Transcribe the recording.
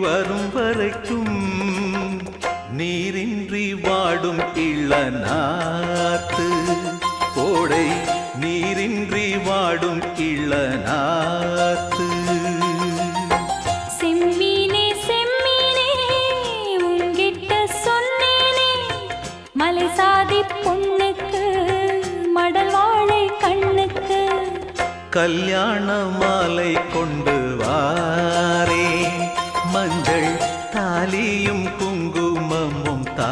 வரும் வரைக்கும் நீரின்றி வாடும் இளநாத்து கோடை நீரின்றி வாடும் இளநாத்து செம்மீனே செம்மீனே உன்கிட்ட சொன்னேனே மலை சாதி பொண்ணுக்கு மடல் வாழை கண்ணுக்கு கல்யாண மாலை கொண்டு வாரே மஞ்சள் தாலியும் குங்குமமும் தா